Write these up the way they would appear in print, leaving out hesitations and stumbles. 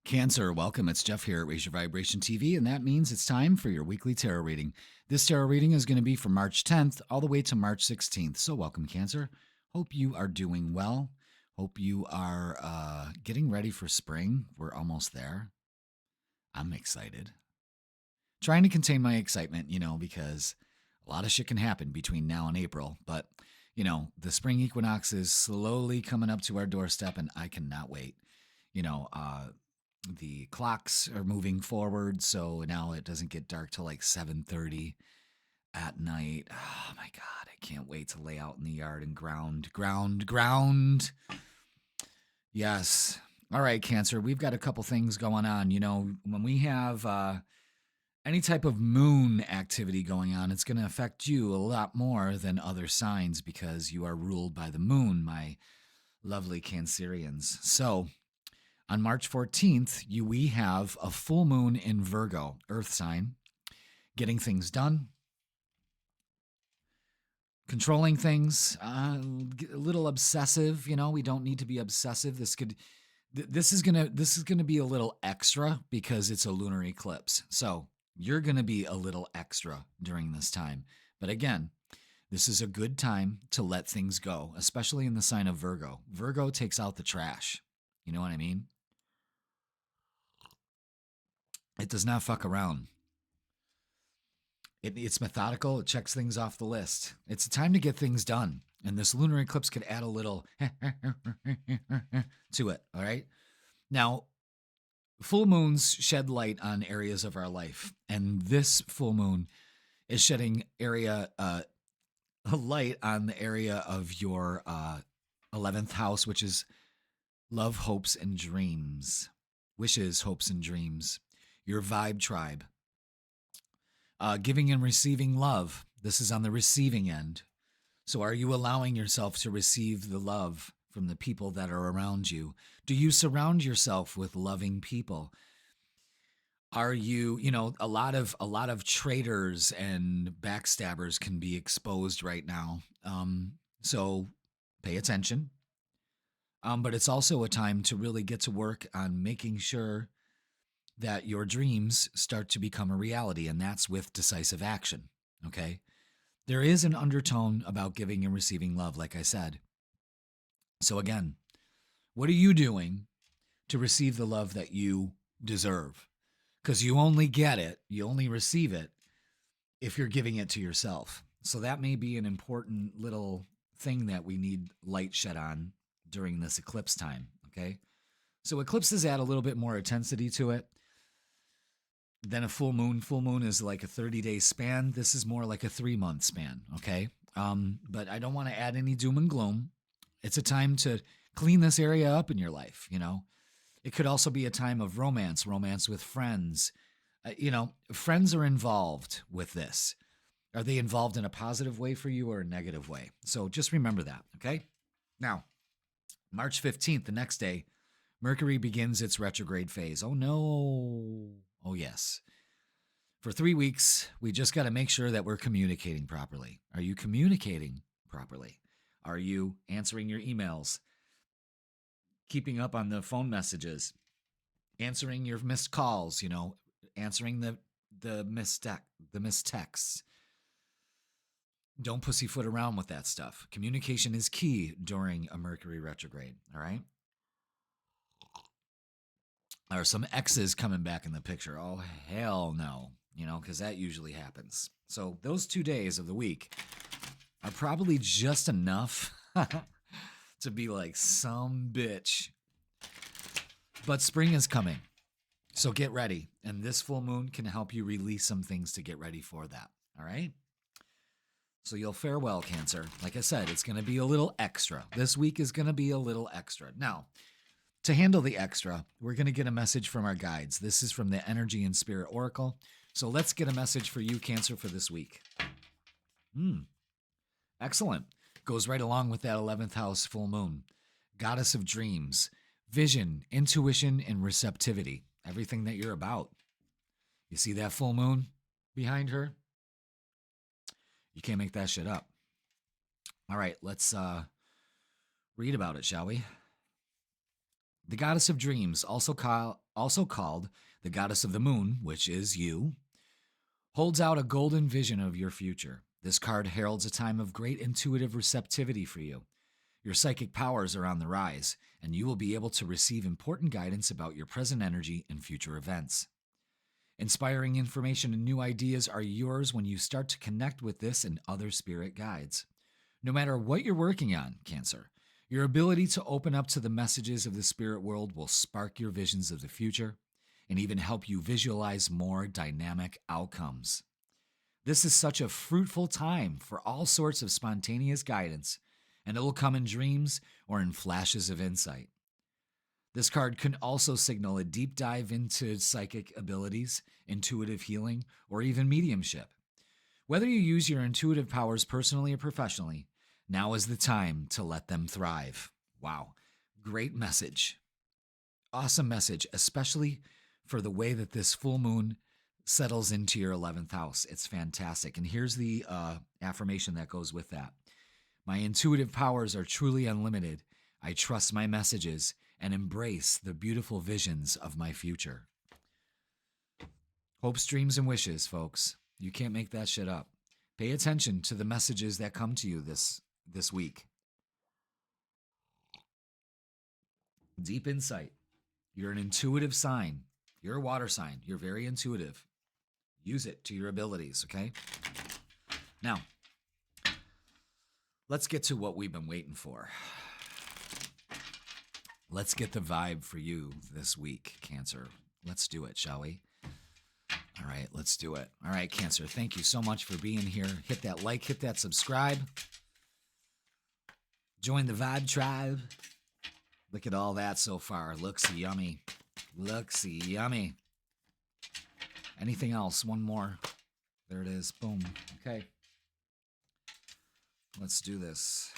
Cancer, welcome. It's Jeff here at Raise Your Vibration TV, and that means it's time for your weekly tarot reading. This tarot reading is going to be from March 10th all the way to March 16th. So, welcome, Cancer. Hope you are doing well. Hope you are getting ready for spring. We're almost there. I'm excited. Trying to contain my excitement, because a lot of shit can happen between now and April. But, the spring equinox is slowly coming up to our doorstep, and I cannot wait. You know, the clocks are moving forward, so now it doesn't get dark till like 7:30 at night. Oh my god, I can't wait to lay out in the yard and ground. Yes. All right, Cancer, we've got a couple things going on. When we have any type of moon activity going on, it's going to affect you a lot more than other signs because you are ruled by the moon, my lovely Cancerians. So, on March 14th, we have a full moon in Virgo, Earth sign, getting things done, controlling things, a little obsessive. We don't need to be obsessive. This is gonna be a little extra because it's a lunar eclipse. So you're gonna be a little extra during this time. But again, this is a good time to let things go, especially in the sign of Virgo. Virgo takes out the trash. You know what I mean? It does not fuck around. It's methodical. It checks things off the list. It's a time to get things done. And this lunar eclipse could add a little to it. All right. Now, full moons shed light on areas of our life. And this full moon is shedding a light on the area of your 11th house, which is love, hopes, and dreams. Wishes, hopes, and dreams. Your vibe tribe. Giving and receiving love. This is on the receiving end. So are you allowing yourself to receive the love from the people that are around you? Do you surround yourself with loving people? Are you, a lot of traitors and backstabbers can be exposed right now. So pay attention. But it's also a time to really get to work on making sure that your dreams start to become a reality, and that's with decisive action, okay? There is an undertone about giving and receiving love, like I said. So again, what are you doing to receive the love that you deserve? Because you only get it, you only receive it if you're giving it to yourself. So that may be an important little thing that we need light shed on during this eclipse time, okay? So eclipses add a little bit more intensity to it than a full moon. Full moon is like a 30-day span. This is more like a 3-month span, okay? But I don't want to add any doom and gloom. It's a time to clean this area up in your life, It could also be a time of romance with friends. Friends are involved with this. Are they involved in a positive way for you or a negative way? So just remember that, okay? Now, March 15th, the next day, Mercury begins its retrograde phase. Oh, no. Oh, yes. For 3 weeks, we just got to make sure that we're communicating properly. Are you communicating properly? Are you answering your emails? Keeping up on the phone messages? Answering your missed calls, answering the missed texts. Don't pussyfoot around with that stuff. Communication is key during a Mercury retrograde, all right? Are some exes coming back in the picture? Oh, hell no, because that usually happens. So those 2 days of the week are probably just enough to be like, some bitch. But spring is coming, so get ready. And this full moon can help you release some things to get ready for that, all right? So you'll fare well, Cancer. Like I said, it's going to be a little extra. This week is going to be a little extra. Now, to handle the extra, we're going to get a message from our guides. This is from the Energy and Spirit Oracle. So let's get a message for you, Cancer, for this week. Excellent. Goes right along with that 11th house full moon. Goddess of dreams, vision, intuition, and receptivity. Everything that you're about. You see that full moon behind her? You can't make that shit up. All right, let's read about it, shall we? The goddess of dreams, also called the goddess of the moon, which is you, holds out a golden vision of your future. This card heralds a time of great intuitive receptivity for you. Your psychic powers are on the rise, and you will be able to receive important guidance about your present energy and future events. Inspiring information and new ideas are yours when you start to connect with this and other spirit guides. No matter what you're working on, Cancer, your ability to open up to the messages of the spirit world will spark your visions of the future and even help you visualize more dynamic outcomes. This is such a fruitful time for all sorts of spontaneous guidance, and it will come in dreams or in flashes of insight. This card can also signal a deep dive into psychic abilities, intuitive healing, or even mediumship. Whether you use your intuitive powers personally or professionally, now is the time to let them thrive. Wow, great message. Awesome message, especially for the way that this full moon settles into your 11th house. It's fantastic. And here's the affirmation that goes with that. My intuitive powers are truly unlimited. I trust my messages and embrace the beautiful visions of my future. Hopes, dreams, and wishes, folks. You can't make that shit up. Pay attention to the messages that come to you this week. Deep insight. You're an intuitive sign. You're a water sign. You're very intuitive. Use it to your abilities, okay? Now, let's get to what we've been waiting for. Let's get the vibe for you this week, Cancer. Let's do it, shall we? All right, let's do it. All right, Cancer, thank you so much for being here. Hit that like, hit that subscribe. Join the Vibe Tribe. Look at all that so far. Looks yummy. Looks yummy. Anything else? One more. There it is. Boom. Okay. Let's do this.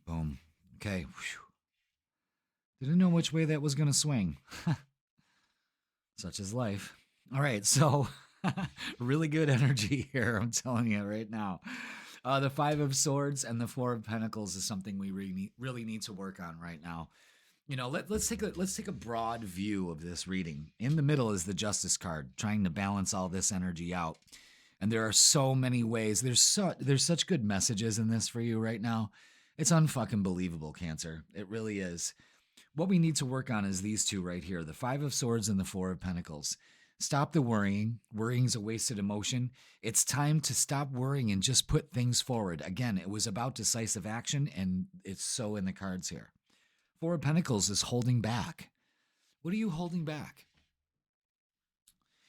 Boom. Okay. Whew. Didn't know which way that was going to swing. Such is life. All right. So, really good energy here. I'm telling you right now. The Five of Swords and the Four of Pentacles is something we really need to work on right now. You know, let's take a broad view of this reading. In the middle is the Justice card, trying to balance all this energy out. And there are so many ways. There's such good messages in this for you right now. It's unfucking believable, Cancer. It really is. What we need to work on is these two right here, the Five of Swords and the Four of Pentacles. Stop the worrying. Worrying's a wasted emotion. It's time to stop worrying and just put things forward. Again, it was about decisive action, and it's so in the cards here. Four of Pentacles is holding back. What are you holding back?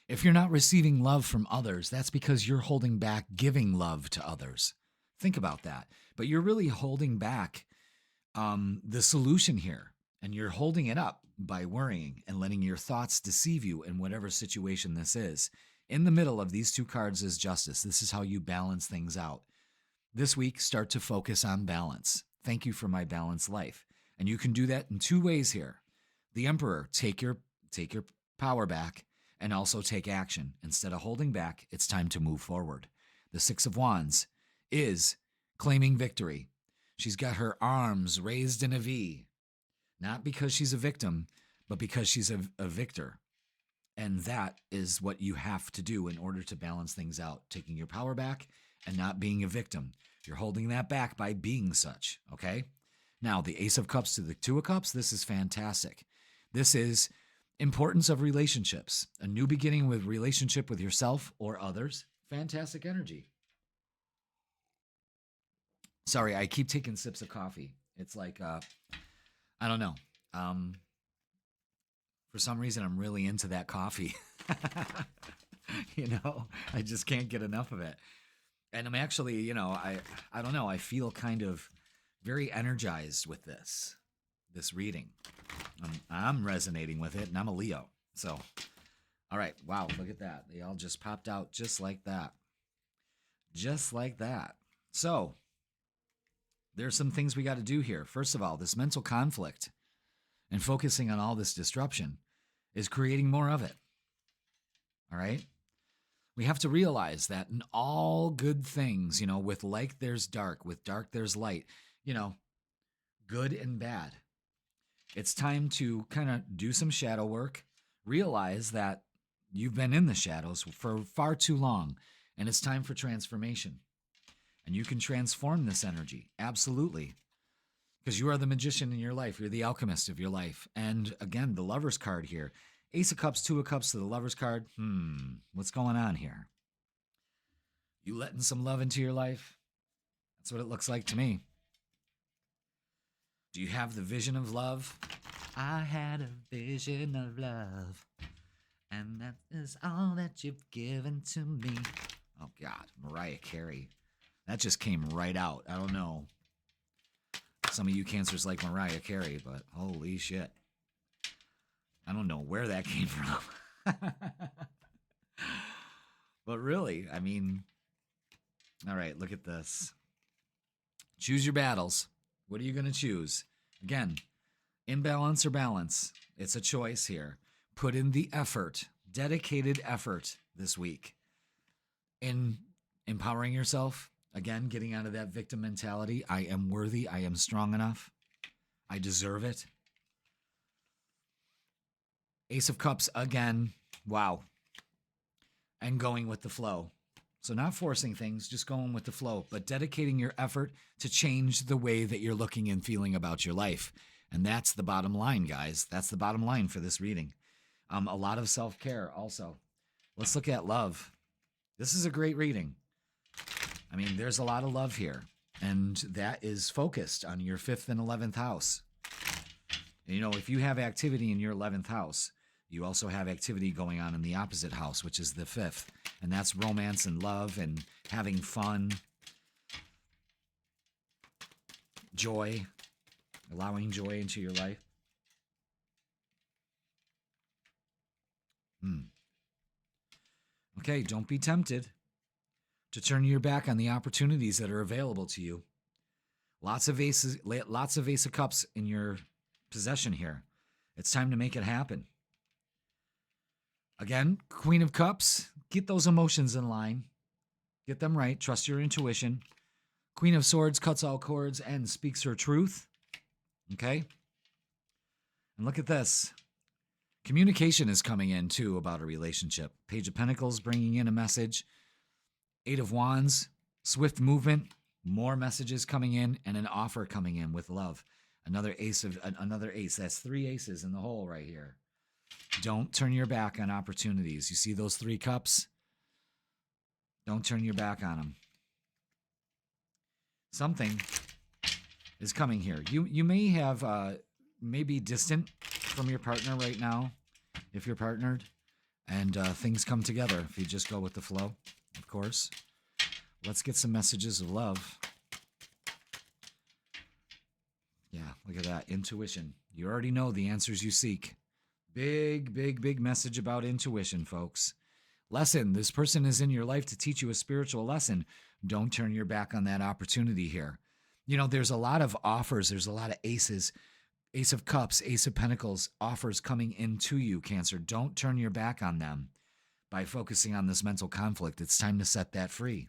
If you're not receiving love from others, that's because you're holding back giving love to others. Think about that. But you're really holding back the solution here, and you're holding it up by worrying and letting your thoughts deceive you in whatever situation this is. In the middle of these two cards is Justice. This is how you balance things out. This week, start to focus on balance. Thank you for my balanced life. And you can do that in two ways here. The Emperor, take your power back and also take action. Instead of holding back, it's time to move forward. The Six of Wands is claiming victory. She's got her arms raised in a V, not because she's a victim, but because she's a victor. And that is what you have to do in order to balance things out, taking your power back and not being a victim. You're holding that back by being such, okay? Now, the Ace of Cups to the Two of Cups, this is fantastic. This is importance of relationships, a new beginning with relationship with yourself or others. Fantastic energy. Sorry, I keep taking sips of coffee. It's like, I don't know. For some reason, I'm really into that coffee. I just can't get enough of it. And I'm actually, I don't know. I feel kind of very energized with this reading. I'm resonating with it, and I'm a Leo. So, all right. Wow, look at that. They all just popped out just like that. Just like that. So, there's some things we got to do here. First of all, this mental conflict and focusing on all this disruption is creating more of it. All right? We have to realize that in all good things, with light there's dark, with dark there's light, good and bad. It's time to kind of do some shadow work, realize that you've been in the shadows for far too long, and it's time for transformation. And you can transform this energy, absolutely, because you are the magician in your life. You're the alchemist of your life. And again, the Lover's card here. Ace of Cups, Two of Cups to the Lover's card. What's going on here? You letting some love into your life? That's what it looks like to me. Do you have the vision of love? I had a vision of love, and that is all that you've given to me. Oh, God, Mariah Carey. That just came right out. I don't know. Some of you Cancers like Mariah Carey, but holy shit. I don't know where that came from. But really, I mean, all right, look at this. Choose your battles. What are you going to choose? Again, imbalance or balance. It's a choice here. Put in the effort, dedicated effort this week in empowering yourself. Again, getting out of that victim mentality. I am worthy. I am strong enough. I deserve it. Ace of Cups again. Wow. And going with the flow. So not forcing things, just going with the flow, but dedicating your effort to change the way that you're looking and feeling about your life. And that's the bottom line, guys. That's the bottom line for this reading. A lot of self-care also. Let's look at love. This is a great reading. I mean, there's a lot of love here, and that is focused on your 5th and 11th house. And, if you have activity in your 11th house, you also have activity going on in the opposite house, which is the 5th, and that's romance and love and having fun, joy, allowing joy into your life. Okay, don't be tempted to turn your back on the opportunities that are available to you. Lots of Ace of Cups in your possession here. It's time to make it happen. Again, Queen of Cups, get those emotions in line. Get them right. Trust your intuition. Queen of Swords cuts all cords and speaks her truth. Okay? And look at this. Communication is coming in, too, about a relationship. Page of Pentacles bringing in a message. 8 of Wands, swift movement, more messages coming in, and an offer coming in with love. Another ace. That's 3 aces in the hole right here. Don't turn your back on opportunities. You see those 3 cups? Don't turn your back on them. Something is coming here. You may have maybe distant from your partner right now, if you're partnered, and things come together if you just go with the flow, of course. Let's get some messages of love. Yeah, look at that. Intuition. You already know the answers you seek. Big, big, big message about intuition, folks. Lesson. This person is in your life to teach you a spiritual lesson. Don't turn your back on that opportunity here. There's a lot of offers. There's a lot of aces. Ace of Cups, Ace of Pentacles, offers coming into you, Cancer. Don't turn your back on them by focusing on this mental conflict. It's time to set that free.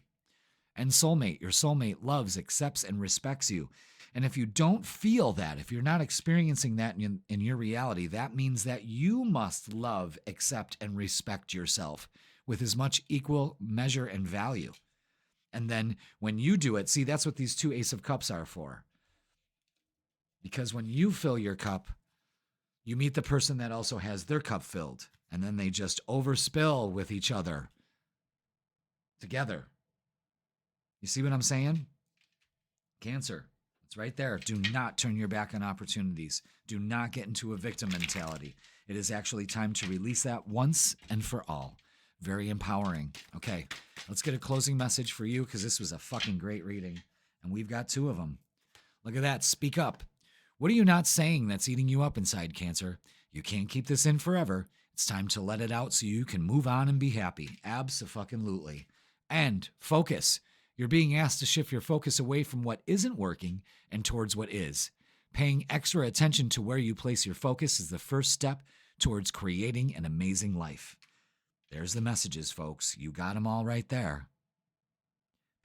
And soulmate. Your soulmate loves, accepts, and respects you. And if you don't feel that, if you're not experiencing that in your reality, that means that you must love, accept, and respect yourself with as much equal measure and value. And then when you do it, see, that's what these 2 Ace of Cups are for. Because when you fill your cup, you meet the person that also has their cup filled. And then they just overspill with each other together. You see what I'm saying? Cancer. It's right there. Do not turn your back on opportunities. Do not get into a victim mentality. It is actually time to release that once and for all. Very empowering. Okay, let's get a closing message for you because this was a fucking great reading. And we've got 2 of them. Look at that. Speak up. What are you not saying that's eating you up inside, Cancer? You can't keep this in forever. It's time to let it out so you can move on and be happy. Abso-fucking-lutely. And focus. You're being asked to shift your focus away from what isn't working and towards what is. Paying extra attention to where you place your focus is the first step towards creating an amazing life. There's the messages, folks. You got them all right there.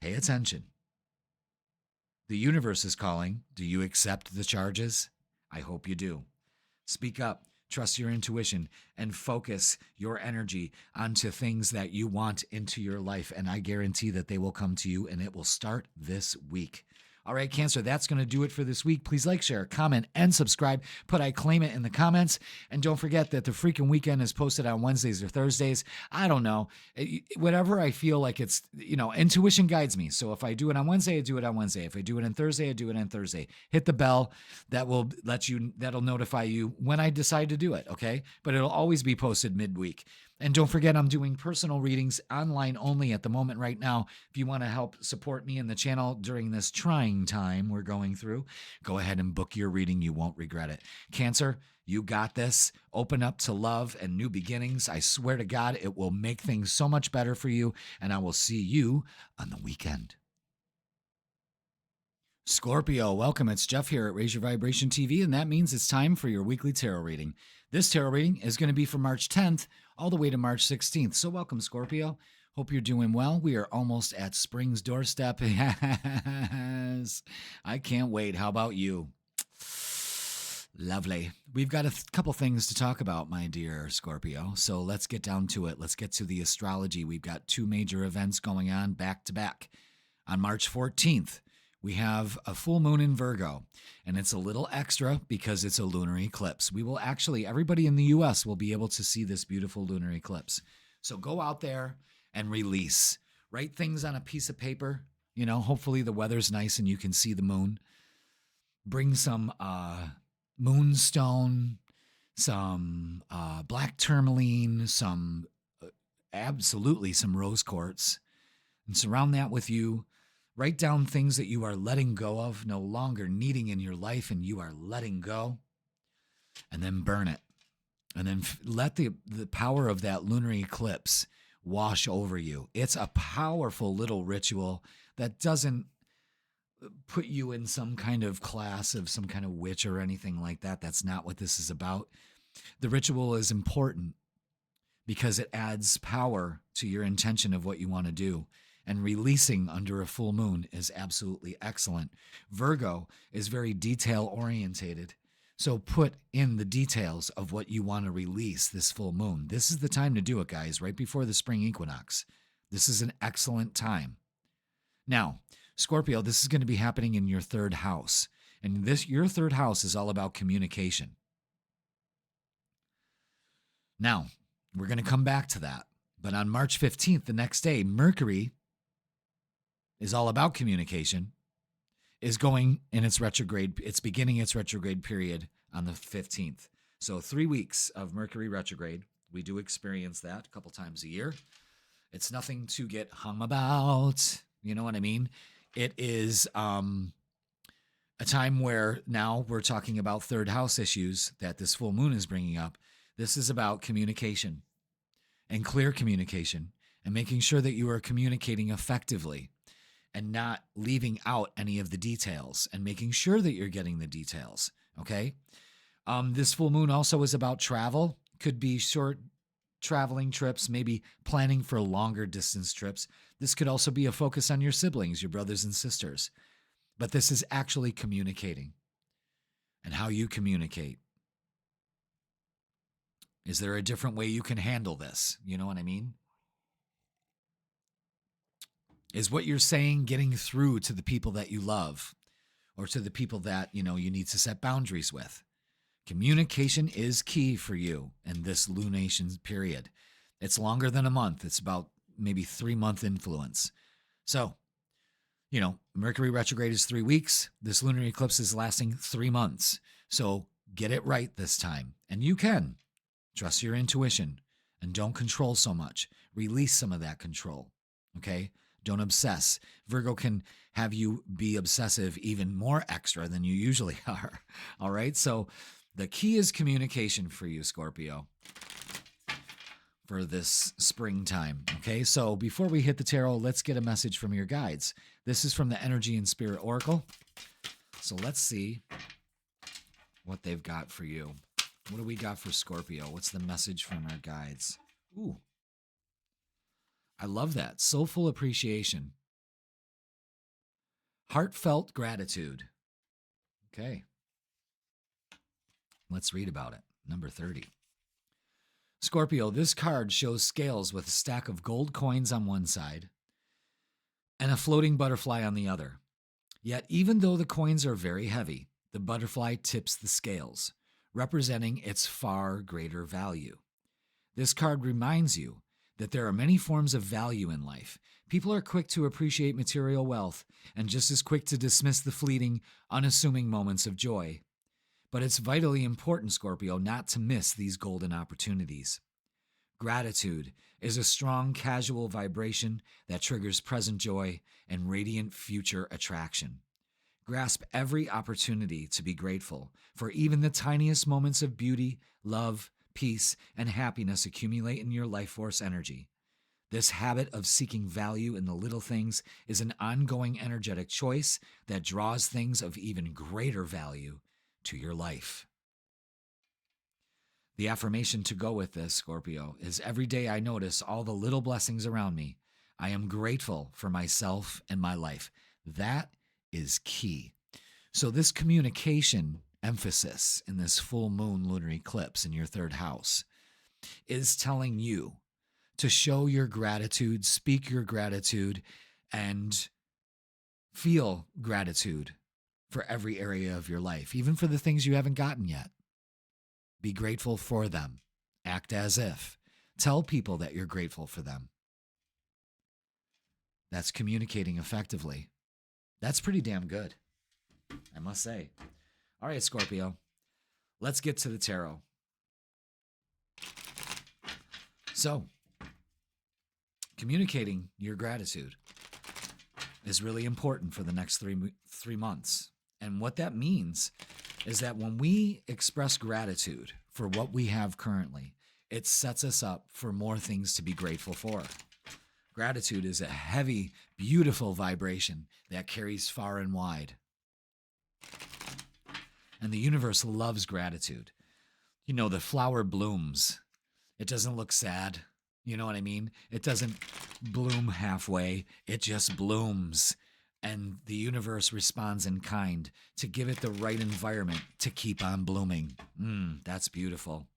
Pay attention. The universe is calling. Do you accept the charges? I hope you do. Speak up, trust your intuition, and focus your energy onto things that you want into your life. And I guarantee that they will come to you, and it will start this week. All right, Cancer, that's going to do it for this week. Please like, share, comment, and subscribe. Put I claim it in the comments. And don't forget that the freaking weekend is posted on Wednesdays or Thursdays. I don't know. Whatever I feel like it's, intuition guides me. So if I do it on Wednesday, I do it on Wednesday. If I do it on Thursday, I do it on Thursday. Hit the bell. That'll notify you when I decide to do it, okay? But it'll always be posted midweek. And don't forget, I'm doing personal readings online only at the moment right now. If you want to help support me in the channel during this trying time we're going through, go ahead and book your reading. You won't regret it. Cancer, you got this. Open up to love and new beginnings. I swear to God, it will make things so much better for you. And I will see you on the weekend. Scorpio, welcome. It's Jeff here at Raise Your Vibration TV, and that means it's time for your weekly tarot reading. This tarot reading is going to be from March 10th all the way to March 16th. So welcome, Scorpio. Hope you're doing well. We are almost at spring's doorstep. Yes, I can't wait. How about you? Lovely. We've got a couple things to talk about, my dear Scorpio. So let's get down to it. Let's get to the astrology. We've got two major events going on back to back. On March 14th, we have a full moon in Virgo, and it's a little extra because it's a lunar eclipse. We will actually, everybody in the U.S. will be able to see this beautiful lunar eclipse. So go out there and release. Write things on a piece of paper. Hopefully the weather's nice and you can see the moon. Bring some moonstone, some black tourmaline, some rose quartz, and surround that with you. Write down things that you are letting go of, no longer needing in your life, and you are letting go. And then burn it. And then let the power of that lunar eclipse wash over you. It's a powerful little ritual that doesn't put you in some kind of class of some kind of witch or anything like that. That's not what this is about. The ritual is important because it adds power to your intention of what you want to do. And releasing under a full moon is absolutely excellent. Virgo is very detail-orientated. So put in the details of what you want to release this full moon. This is the time to do it, guys, right before the spring equinox. This is an excellent time. Now, Scorpio, this is going to be happening in your third house. And your third house is all about communication. Now, we're going to come back to that. But on March 15th, the next day, Mercury is all about communication, is going in its retrograde. It's beginning its retrograde period on the 15th. So 3 weeks of Mercury retrograde. We do experience that a couple times a year. It's nothing to get hung about. You know what I mean? It is a time where now we're talking about third house issues that this full moon is bringing up. This is about communication and clear communication and making sure that you are communicating effectively and not leaving out any of the details and making sure that you're getting the details, okay? This full moon also is about travel. Could be short traveling trips, maybe planning for longer distance trips. This could also be a focus on your siblings, your brothers and sisters. But this is actually communicating and how you communicate. Is there a different way you can handle this? You know what I mean? Is what you're saying getting through to the people that you love or to the people that, you need to set boundaries with? Communication is key for you in this lunation period. It's longer than a month. It's about maybe 3-month influence. So, Mercury retrograde is 3 weeks. This lunar eclipse is lasting 3 months. So get it right this time. And you can. Trust your intuition and don't control so much. Release some of that control, okay? Don't obsess. Virgo can have you be obsessive even more extra than you usually are, all right? So the key is communication for you, Scorpio. for this springtime. Okay, so before we hit the tarot, let's get a message from your guides. This is from the Energy and Spirit Oracle. So let's see what they've got for you. What do we got for Scorpio? What's the message from our guides? Ooh, I love that. Soulful appreciation. Heartfelt gratitude. Okay. Let's read about it. Number 30. Scorpio, this card shows scales with a stack of gold coins on one side and a floating butterfly on the other. Yet, even though the coins are very heavy, the butterfly tips the scales, representing its far greater value. This card reminds you that there are many forms of value in life. People are quick to appreciate material wealth and just as quick to dismiss the fleeting, unassuming moments of joy. But it's vitally important, Scorpio, not to miss these golden opportunities. Gratitude is a strong, casual vibration that triggers present joy and radiant future attraction. Grasp every opportunity to be grateful, for even the tiniest moments of beauty, love, peace, and happiness accumulate in your life force energy. This habit of seeking value in the little things is an ongoing energetic choice that draws things of even greater value to your life. The affirmation to go with this, Scorpio, is every day I notice all the little blessings around me. I am grateful for myself and my life. That is key. So this communication emphasis in this full moon lunar eclipse in your third house is telling you to show your gratitude, speak your gratitude, and feel gratitude for every area of your life, even for the things you haven't gotten yet. Be grateful for them. Act as if. Tell people that you're grateful for them. That's communicating effectively. That's pretty damn good, I must say. All right, Scorpio, let's get to the tarot. So, communicating your gratitude is really important for the next three months. And what that means is that when we express gratitude for what we have currently, it sets us up for more things to be grateful for. Gratitude is a heavy, beautiful vibration that carries far and wide. And the universe loves gratitude. You know, the flower blooms. It doesn't look sad. You know what I mean? It doesn't bloom halfway. It just blooms. And the universe responds in kind to give it the right environment to keep on blooming. That's beautiful.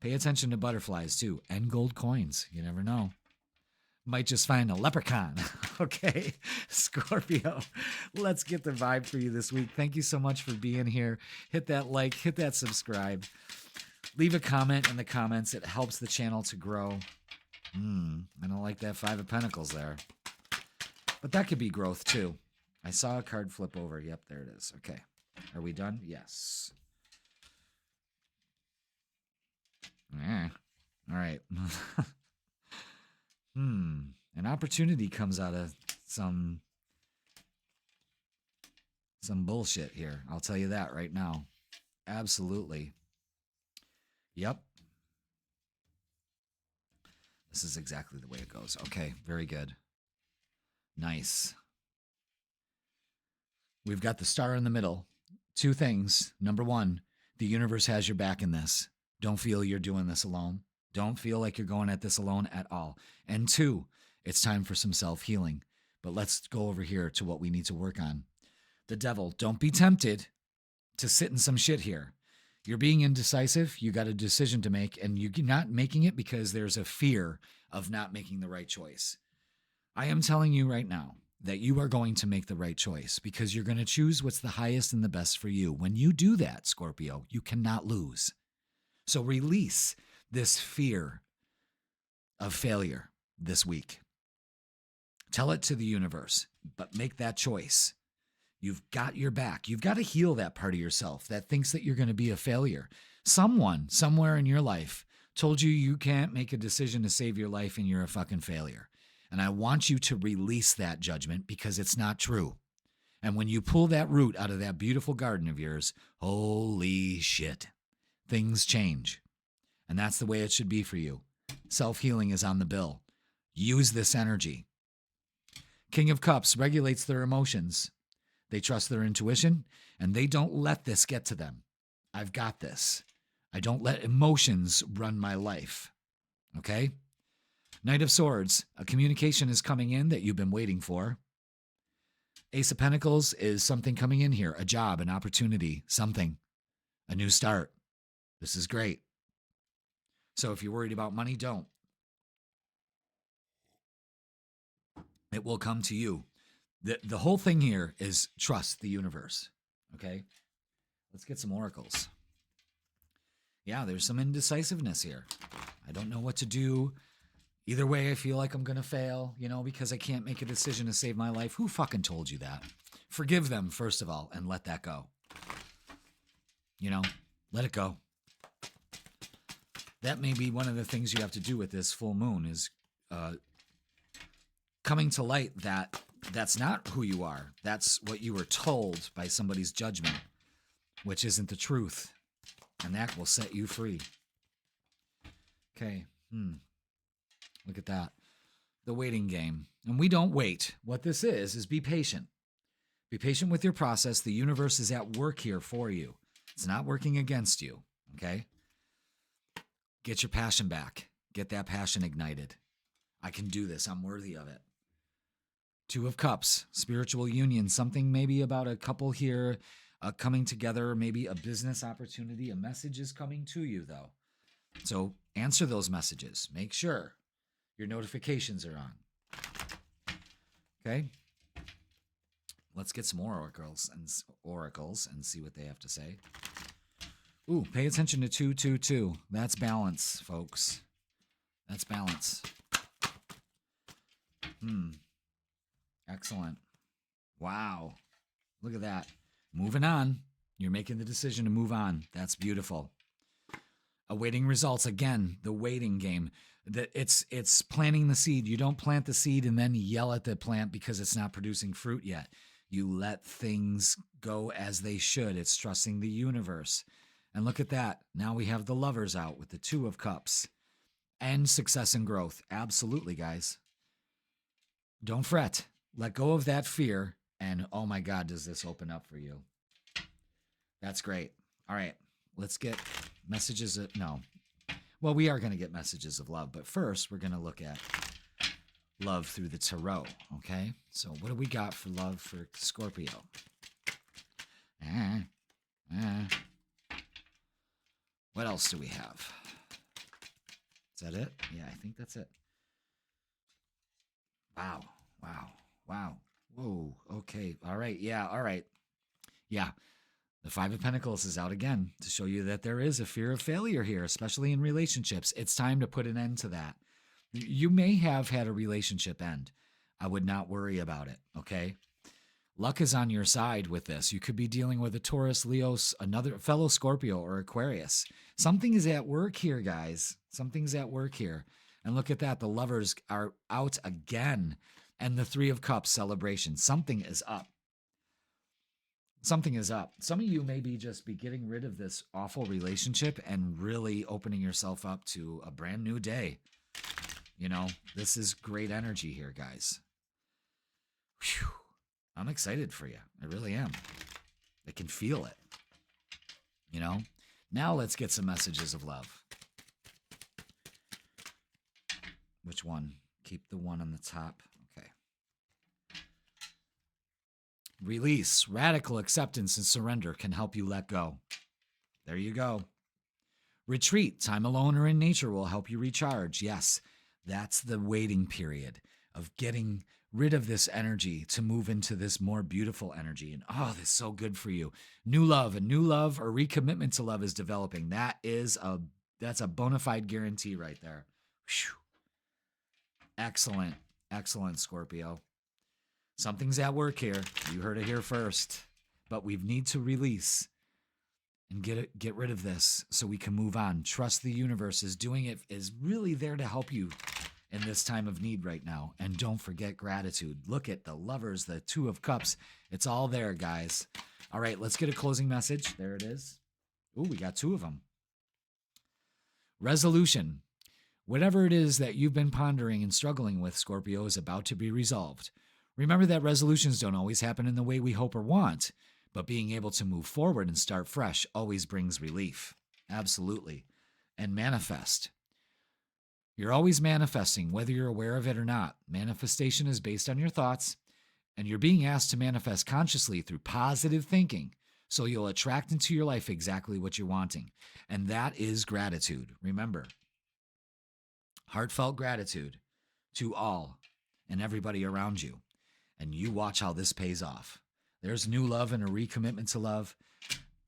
Pay attention to butterflies, too, and gold coins. You never know. Might just find a leprechaun. Okay, Scorpio, let's get the vibe for you this week. Thank you so much for being here. Hit that like, hit that subscribe. Leave a comment in the comments. It helps the channel to grow. I don't like that Five of Pentacles there. But that could be growth too. I saw a card flip over. Yep, there it is. Okay. Are we done? Yes. All right. An opportunity comes out of some bullshit here. I'll tell you that right now. Absolutely. Yep. This is exactly the way it goes. Okay, very good. Nice. We've got the star in the middle. Two things. Number one, the universe has your back in this. Don't feel you're doing this alone. Don't feel like you're going at this alone at all. And two, it's time for some self-healing. But let's go over here to what we need to work on. The devil, don't be tempted to sit in some shit here. You're being indecisive. You got a decision to make, and you're not making it because there's a fear of not making the right choice. I am telling you right now that you are going to make the right choice because you're going to choose what's the highest and the best for you. When you do that, Scorpio, you cannot lose. So release this fear of failure this week. Tell it to the universe, but make that choice. You've got your back. You've got to heal that part of yourself that thinks that you're going to be a failure. Someone, somewhere in your life, told you you can't make a decision to save your life and you're a fucking failure. And I want you to release that judgment because it's not true. And when you pull that root out of that beautiful garden of yours, holy shit, things change. And that's the way it should be for you. Self-healing is on the bill. Use this energy. King of Cups regulates their emotions. They trust their intuition, and they don't let this get to them. I've got this. I don't let emotions run my life. Okay? Knight of Swords, a communication is coming in that you've been waiting for. Ace of Pentacles is something coming in here, a job, an opportunity, something, a new start. This is great. So if you're worried about money, don't. It will come to you. The whole thing here is trust the universe. Okay? Let's get some oracles. Yeah, there's some indecisiveness here. I don't know what to do. Either way, I feel like I'm going to fail, because I can't make a decision to save my life. Who fucking told you that? Forgive them, first of all, and let that go. Let it go. That may be one of the things you have to do with this full moon is coming to light that that's not who you are. That's what you were told by somebody's judgment, which isn't the truth. And that will set you free. Okay. Look at that. The waiting game. And we don't wait. What this is be patient. Be patient with your process. The universe is at work here for you. It's not working against you. Okay? Get your passion back. Get that passion ignited. I can do this. I'm worthy of it. Two of Cups, spiritual union. Something maybe about a couple here coming together, maybe a business opportunity. A message is coming to you, though. So answer those messages. Make sure your notifications are on. Okay? Let's get some more oracles and see what they have to say. Ooh, pay attention to 222. That's balance, folks. That's balance. Excellent. Wow. Look at that. Moving on. You're making the decision to move on. That's beautiful. Awaiting results. Again, the waiting game. It's planting the seed. You don't plant the seed and then yell at the plant because it's not producing fruit yet. You let things go as they should. It's trusting the universe. And look at that. Now we have the Lovers out with the Two of Cups. And success and growth. Absolutely, guys. Don't fret. Let go of that fear. And oh my God, does this open up for you? That's great. All right. Let's get messages. Well, we are going to get messages of love. But first, we're going to look at love through the tarot. Okay? So what do we got for love for Scorpio? What else do we have? Is that it? Yeah, I think that's it. Wow. Whoa. Okay. All right. Yeah. All right. Yeah. The Five of Pentacles is out again to show you that there is a fear of failure here, especially in relationships. It's time to put an end to that. You may have had a relationship end. I would not worry about it. Okay. Luck is on your side with this. You could be dealing with a Taurus, Leo, another fellow Scorpio or Aquarius. Something is at work here, guys. Something's at work here. And look at that. The Lovers are out again. And the Three of Cups celebration. Something is up. Something is up. Some of you maybe just be getting rid of this awful relationship and really opening yourself up to a brand new day. This is great energy here, guys. Whew. I'm excited for you. I really am. I can feel it. Now let's get some messages of love. Which one? Keep the one on the top. Okay. Release, radical acceptance and surrender can help you let go. There you go. Retreat, time alone or in nature will help you recharge. Yes, that's the waiting period of getting rid of this energy to move into this more beautiful energy. And this is so good for you. A new love or recommitment to love is developing. That's a bona fide guarantee right there. Whew. Excellent, Scorpio. Something's at work here. You heard it here first. But we need to release and get rid of this so we can move on. Trust the universe is really there to help you in this time of need right now. And don't forget gratitude. Look at the Lovers, the Two of Cups. It's all there, guys. All right, let's get a closing message. There it is. Ooh, we got two of them. Resolution. Whatever it is that you've been pondering and struggling with, Scorpio, is about to be resolved. Remember that resolutions don't always happen in the way we hope or want, but being able to move forward and start fresh always brings relief. Absolutely. And manifest. You're always manifesting, whether you're aware of it or not. Manifestation is based on your thoughts, and you're being asked to manifest consciously through positive thinking, so you'll attract into your life exactly what you're wanting. And that is gratitude. Remember, heartfelt gratitude to all and everybody around you. And you watch how this pays off. There's new love and a recommitment to love.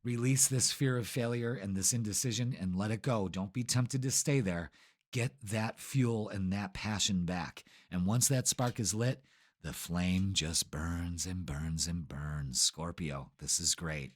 Release this fear of failure and this indecision and let it go. Don't be tempted to stay there. Get that fuel and that passion back. And once that spark is lit, the flame just burns and burns and burns. Scorpio, this is great.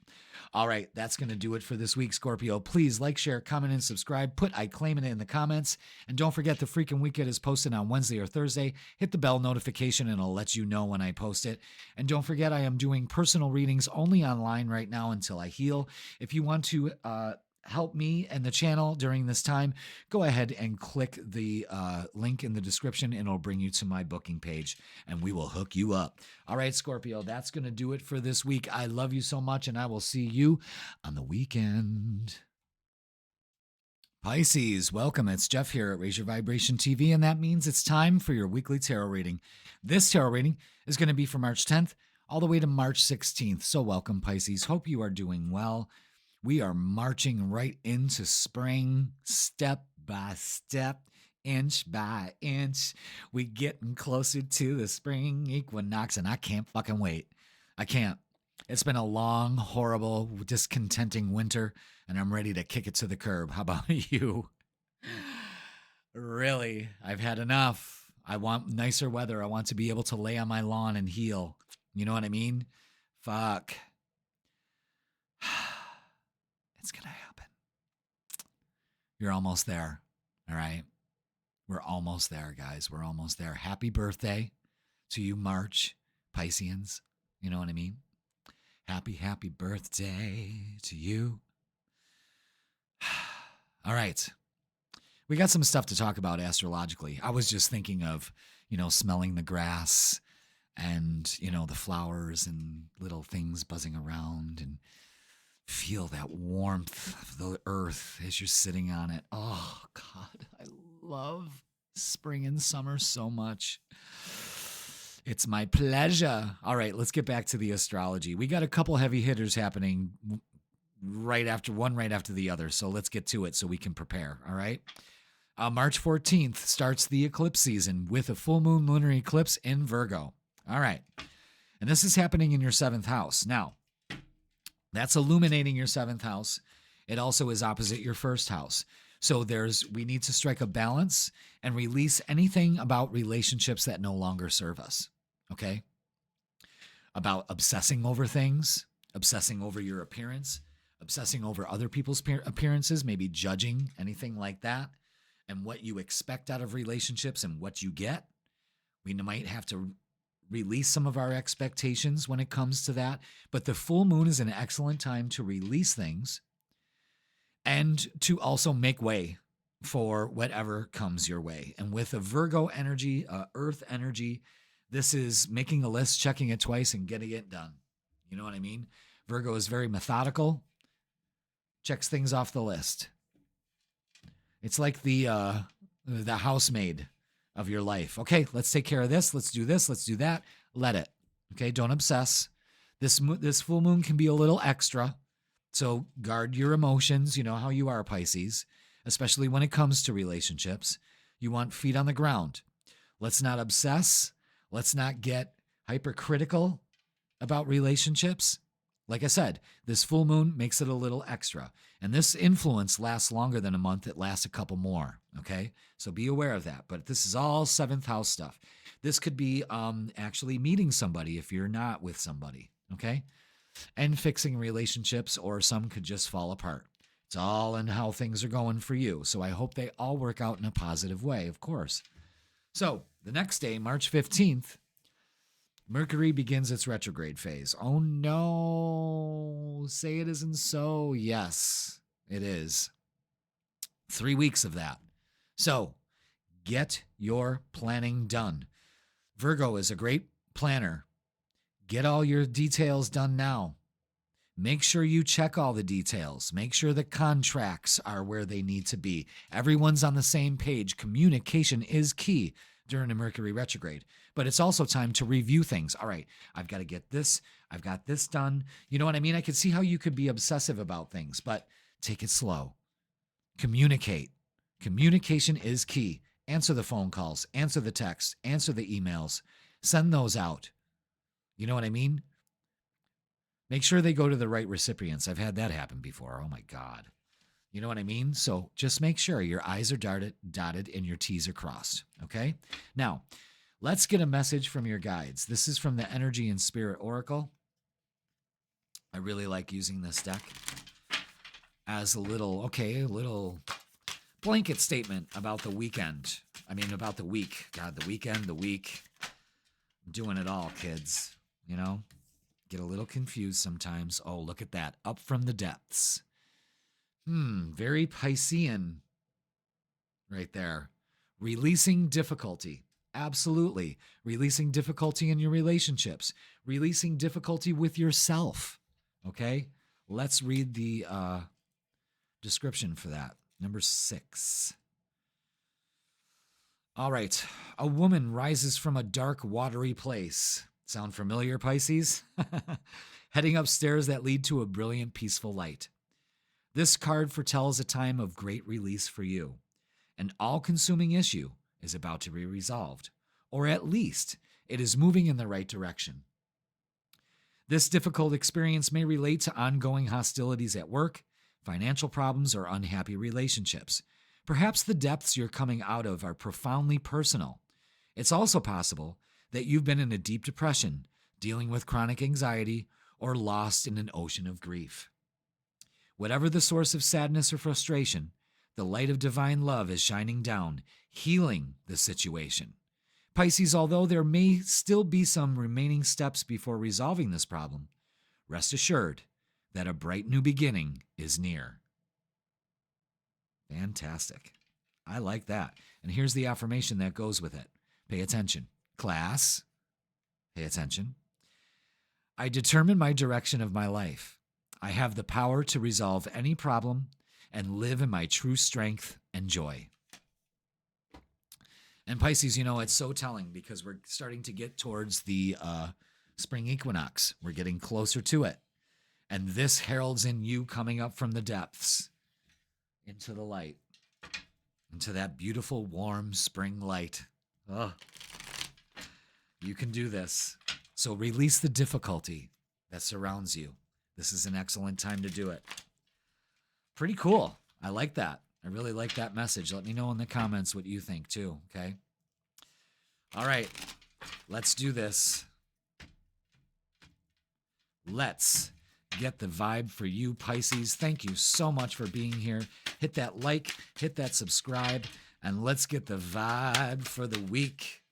All right, that's going to do it for this week, Scorpio. Please like, share, comment, and subscribe. Put I claim it in the comments. And don't forget the freaking weekend is posted on Wednesday or Thursday. Hit the bell notification and I'll let you know when I post it. And don't forget I am doing personal readings only online right now until I heal. If you want to help me and the channel during this time, go ahead and click the link in the description and it'll bring you to my booking page and we will hook you up. All right, Scorpio, that's going to do it for this week. I love you so much and I will see you on the weekend. Pisces, welcome. It's Jeff here at Raise Your Vibration TV, and that means it's time for your weekly tarot reading. This tarot reading is going to be from March 10th all the way to March 16th. So welcome, Pisces. Hope you are doing well. We are marching right into spring, step by step, inch by inch. We getting closer to the spring equinox, and I can't fucking wait. I can't. It's been a long, horrible, discontenting winter, and I'm ready to kick it to the curb. How about you? Really, I've had enough. I want nicer weather. I want to be able to lay on my lawn and heal. You know what I mean? Fuck. It's going to happen. You're almost there. All right. We're almost there, guys. We're almost there. Happy birthday to you, March Pisceans. You know what I mean? Happy birthday to you. All right. We got some stuff to talk about astrologically. I was just thinking of, smelling the grass and, the flowers and little things buzzing around and feel that warmth of the earth as you're sitting on it. Oh, God, I love spring and summer so much. It's my pleasure. All right, let's get back to the astrology. We got a couple heavy hitters happening right after the other, so let's get to it so we can prepare, all right? March 14th starts the eclipse season with a full moon lunar eclipse in Virgo. All right, and this is happening in your 7th house. Now, that's illuminating your 7th house. It also is opposite your 1st house. So we need to strike a balance and release anything about relationships that no longer serve us. Okay? About obsessing over things, obsessing over your appearance, obsessing over other people's appearances, maybe judging, anything like that, and what you expect out of relationships and what you get. We might have to release some of our expectations when it comes to that. But the full moon is an excellent time to release things and to also make way for whatever comes your way. And with a Virgo energy, earth energy, this is making a list, checking it twice, and getting it done. You know what I mean? Virgo is very methodical, checks things off the list. It's like the housemaid of your life. Okay, let's take care of this. Let's do this. Let's do that. Let it. Okay, don't obsess. This full moon can be a little extra. So guard your emotions. You know how you are, Pisces, especially when it comes to relationships. You want feet on the ground. Let's not obsess. Let's not get hypercritical about relationships. Like I said, this full moon makes it a little extra. And this influence lasts longer than a month. It lasts a couple more, okay? So be aware of that. But this is all 7th house stuff. This could be actually meeting somebody if you're not with somebody, okay? And fixing relationships, or some could just fall apart. It's all in how things are going for you. So I hope they all work out in a positive way, of course. So the next day, March 15th, Mercury begins its retrograde phase. Oh no, say it isn't so. Yes, it is. 3 weeks of that. So Get your planning done. Virgo is a great planner. Get all your details done now. Make sure you check all the details. Make sure the contracts are where they need to be. Everyone's on the same page. Communication is key during a Mercury retrograde. But it's also time to review things. All right, I've got to get this. I've got this done. You know what I mean? I could see how you could be obsessive about things, but take it slow. Communicate. Communication is key. Answer the phone calls. Answer the texts. Answer the emails. Send those out. You know what I mean? Make sure they go to the right recipients. I've had that happen before. Oh, my God. You know what I mean? So just make sure your I's are dotted and your T's are crossed, okay? Now, let's get a message from your guides. This is from the Energy and Spirit Oracle. I really like using this deck as a little blanket statement about the weekend. About the week. God, the weekend, the week. I'm doing it all, kids, you know? Get a little confused sometimes. Oh, look at that. Up from the depths. Very Piscean right there. Releasing difficulty. Absolutely. Releasing difficulty in your relationships. Releasing difficulty with yourself. Okay? Let's read the description for that. Number 6. All right. A woman rises from a dark, watery place. Sound familiar, Pisces? Heading up stairs that lead to a brilliant, peaceful light. This card foretells a time of great release for you. An all-consuming issue is about to be resolved, or at least it is moving in the right direction. This difficult experience may relate to ongoing hostilities at work, financial problems, or unhappy relationships. Perhaps the depths you're coming out of are profoundly personal. It's also possible that you've been in a deep depression, dealing with chronic anxiety, or lost in an ocean of grief. Whatever the source of sadness or frustration, the light of divine love is shining down, healing the situation. Pisces, although there may still be some remaining steps before resolving this problem, rest assured that a bright new beginning is near. Fantastic. I like that. And here's the affirmation that goes with it. Pay attention. Class, pay attention. I determine my direction of my life. I have the power to resolve any problem and live in my true strength and joy. And Pisces, it's so telling because we're starting to get towards the spring equinox. We're getting closer to it. And this heralds in you coming up from the depths into the light, into that beautiful, warm spring light. Oh. You can do this. So release the difficulty that surrounds you. This is an excellent time to do it. Pretty cool. I like that. I really like that message. Let me know in the comments what you think too, okay? All right. Let's do this. Let's get the vibe for you, Pisces. Thank you so much for being here. Hit that like, hit that subscribe, and let's get the vibe for the week.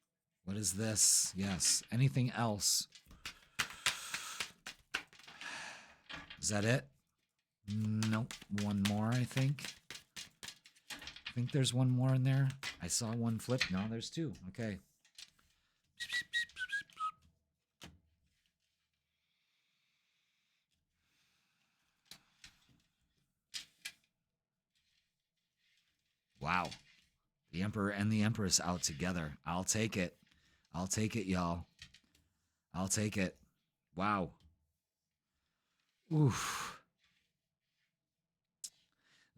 What is this? Yes. Anything else? Is that it? Nope. One more, I think. I think there's one more in there. I saw one flip. No, there's two. Okay. Wow. The Emperor and the Empress out together. I'll take it. I'll take it, y'all. I'll take it. Wow. Oof.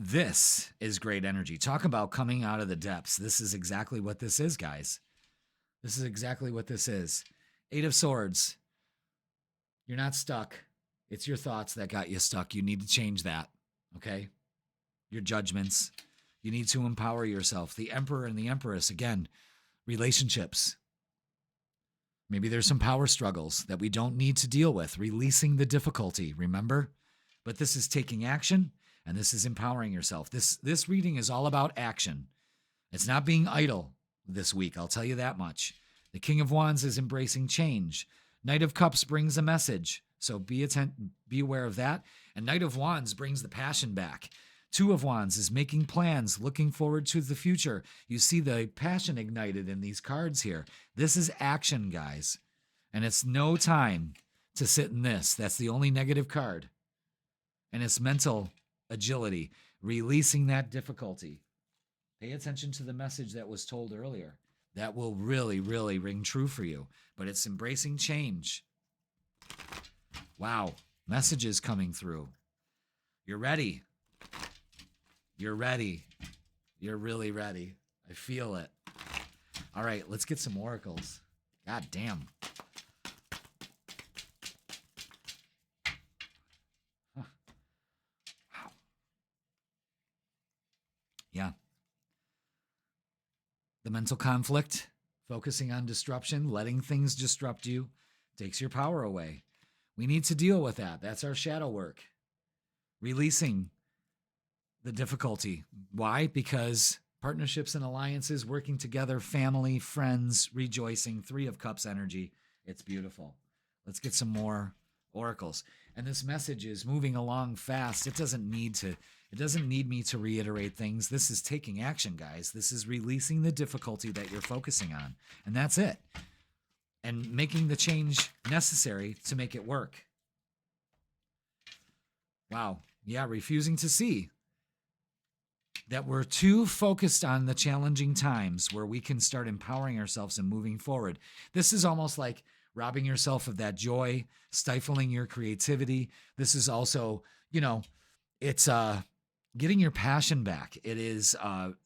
This is great energy. Talk about coming out of the depths. This is exactly what this is, guys. This is exactly what this is. 8 of Swords. You're not stuck. It's your thoughts that got you stuck. You need to change that, okay? Your judgments. You need to empower yourself. The Emperor and the Empress, again, relationships. Maybe there's some power struggles that we don't need to deal with. Releasing the difficulty, remember? But this is taking action, and this is empowering yourself. This reading is all about action. It's not being idle this week, I'll tell you that much. The King of Wands is embracing change. Knight of Cups brings a message, so be aware of that. And Knight of Wands brings the passion back. Two of Wands is making plans, looking forward to the future. You see the passion ignited in these cards here. This is action, guys. And it's no time to sit in this. That's the only negative card. And it's mental agility, releasing that difficulty. Pay attention to the message that was told earlier. That will really, really ring true for you. But it's embracing change. Wow. Messages coming through. You're ready. You're ready. You're really ready. I feel it. All right, let's get some oracles. God damn. Huh. Wow. Yeah. The mental conflict, focusing on disruption, letting things disrupt you, takes your power away. We need to deal with that. That's our shadow work. Releasing the difficulty. Why? Because partnerships and alliances, working together, family, friends, rejoicing, 3 of Cups energy. It's beautiful. Let's get some more oracles. And this message is moving along fast. It doesn't need me to reiterate things. This is taking action, guys. This is releasing the difficulty that you're focusing on. And that's it. And making the change necessary to make it work. Wow. Yeah, refusing to see that we're too focused on the challenging times where we can start empowering ourselves and moving forward. This is almost like robbing yourself of that joy, stifling your creativity. This is also, it's getting your passion back. It is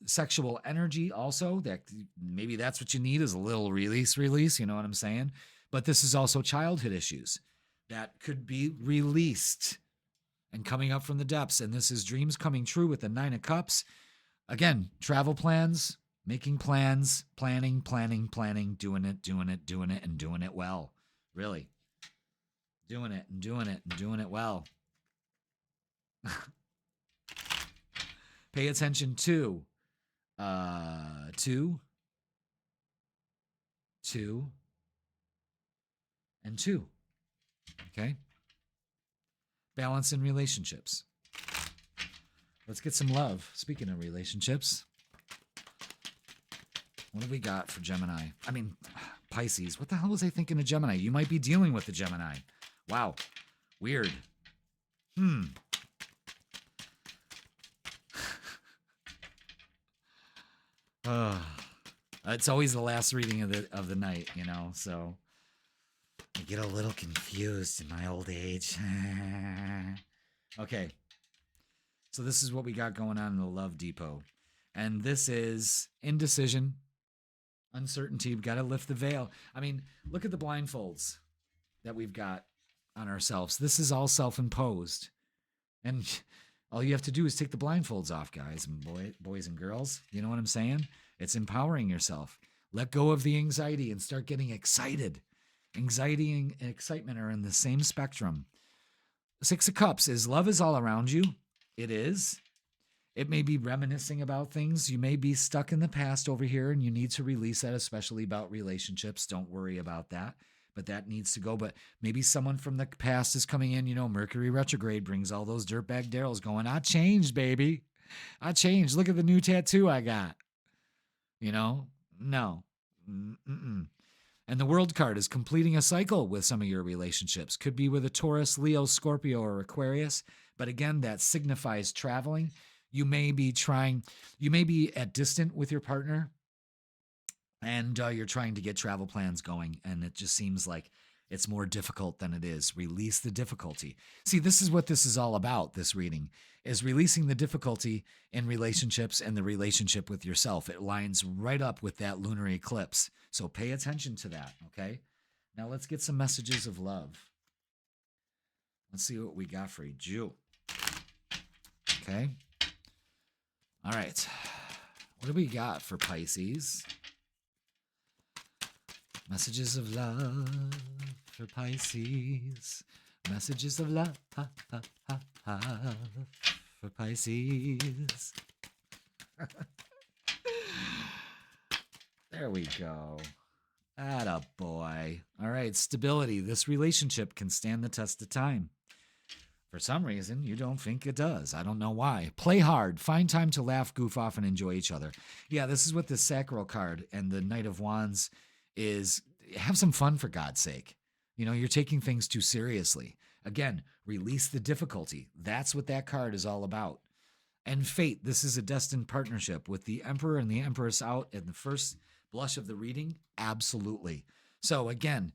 sexual energy also, that maybe that's what you need, is a little release, you know what I'm saying? But this is also childhood issues that could be released and coming up from the depths. And this is dreams coming true with the 9 of Cups. Again, travel plans, making plans, planning, doing it, and doing it well. Really. Doing it and doing it well. Pay attention to 2, 2, and 2. Okay? Balance in relationships. Let's get some love. Speaking of relationships, what do we got for Gemini? Pisces. What the hell was I thinking of Gemini? You might be dealing with the Gemini. Wow. Weird. It's always the last reading of the night, so I get a little confused in my old age. Okay. So this is what we got going on in the Love Depot. And this is indecision, uncertainty. We've got to lift the veil. Look at the blindfolds that we've got on ourselves. This is all self-imposed. And all you have to do is take the blindfolds off, guys and boys and girls. You know what I'm saying? It's empowering yourself. Let go of the anxiety and start getting excited. Anxiety and excitement are in the same spectrum. 6 of Cups is love is all around you. It is. It may be reminiscing about things. You may be stuck in the past over here and you need to release that, especially about relationships. Don't worry about that. But that needs to go. But maybe someone from the past is coming in. Mercury retrograde brings all those dirtbag Daryls going, I changed, baby. I changed. Look at the new tattoo I got. No. Mm-mm. And the World card is completing a cycle with some of your relationships. Could be with a Taurus, Leo, Scorpio, or Aquarius. But again, that signifies traveling. You may be at distant with your partner, and you're trying to get travel plans going, and it just seems like it's more difficult than it is. Release the difficulty. See, this is what this is all about, this reading, is releasing the difficulty in relationships and the relationship with yourself. It lines right up with that lunar eclipse. So pay attention to that, okay? Now let's get some messages of love. Let's see what we got for you. Okay? All right. What do we got for Pisces? Messages of love for Pisces. Messages of love for Pisces. There we go. Attaboy. All right, stability. This relationship can stand the test of time. For some reason, you don't think it does. I don't know why. Play hard. Find time to laugh, goof off, and enjoy each other. Yeah, this is what the Sacral card and the Knight of Wands is. Have some fun, for God's sake. You're taking things too seriously. Again, release the difficulty. That's what that card is all about. And fate, this is a destined partnership with the Emperor and the Empress out in the first blush of the reading. Absolutely. So again,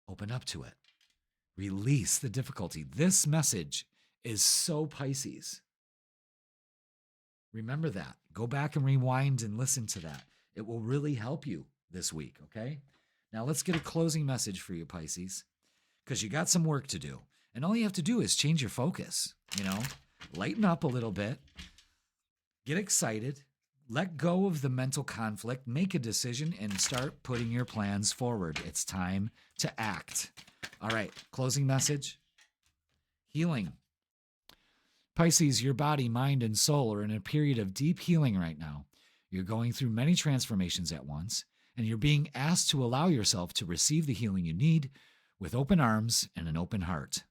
open up to it. Release the difficulty. This message is so Pisces. Remember that. Go back and rewind and listen to that. It will really help you this week, okay? Now let's get a closing message for you, Pisces, because you got some work to do. And all you have to do is change your focus, lighten up a little bit, get excited, let go of the mental conflict, make a decision, and start putting your plans forward. It's time to act. All right, closing message. Healing. Pisces, your body, mind, and soul are in a period of deep healing right now. You're going through many transformations at once, and you're being asked to allow yourself to receive the healing you need with open arms and an open heart.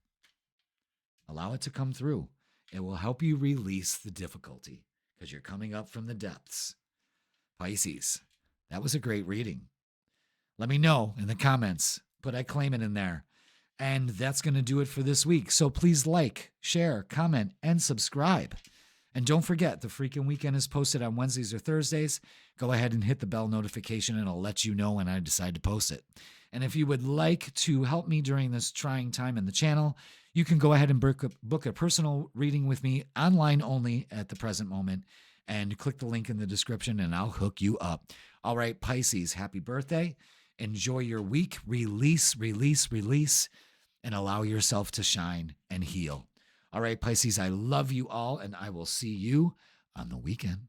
Allow it to come through. It will help you release the difficulty because you're coming up from the depths. Pisces, that was a great reading. Let me know in the comments. Put I claim it in there. And that's going to do it for this week. So please like, share, comment, and subscribe. And don't forget, the freaking weekend is posted on Wednesdays or Thursdays. Go ahead and hit the bell notification and I'll let you know when I decide to post it. And if you would like to help me during this trying time in the channel, you can go ahead and book a personal reading with me online only at the present moment and click the link in the description and I'll hook you up. All right, Pisces, happy birthday. Enjoy your week. Release, release, release, and allow yourself to shine and heal. All right, Pisces, I love you all, and I will see you on the weekend.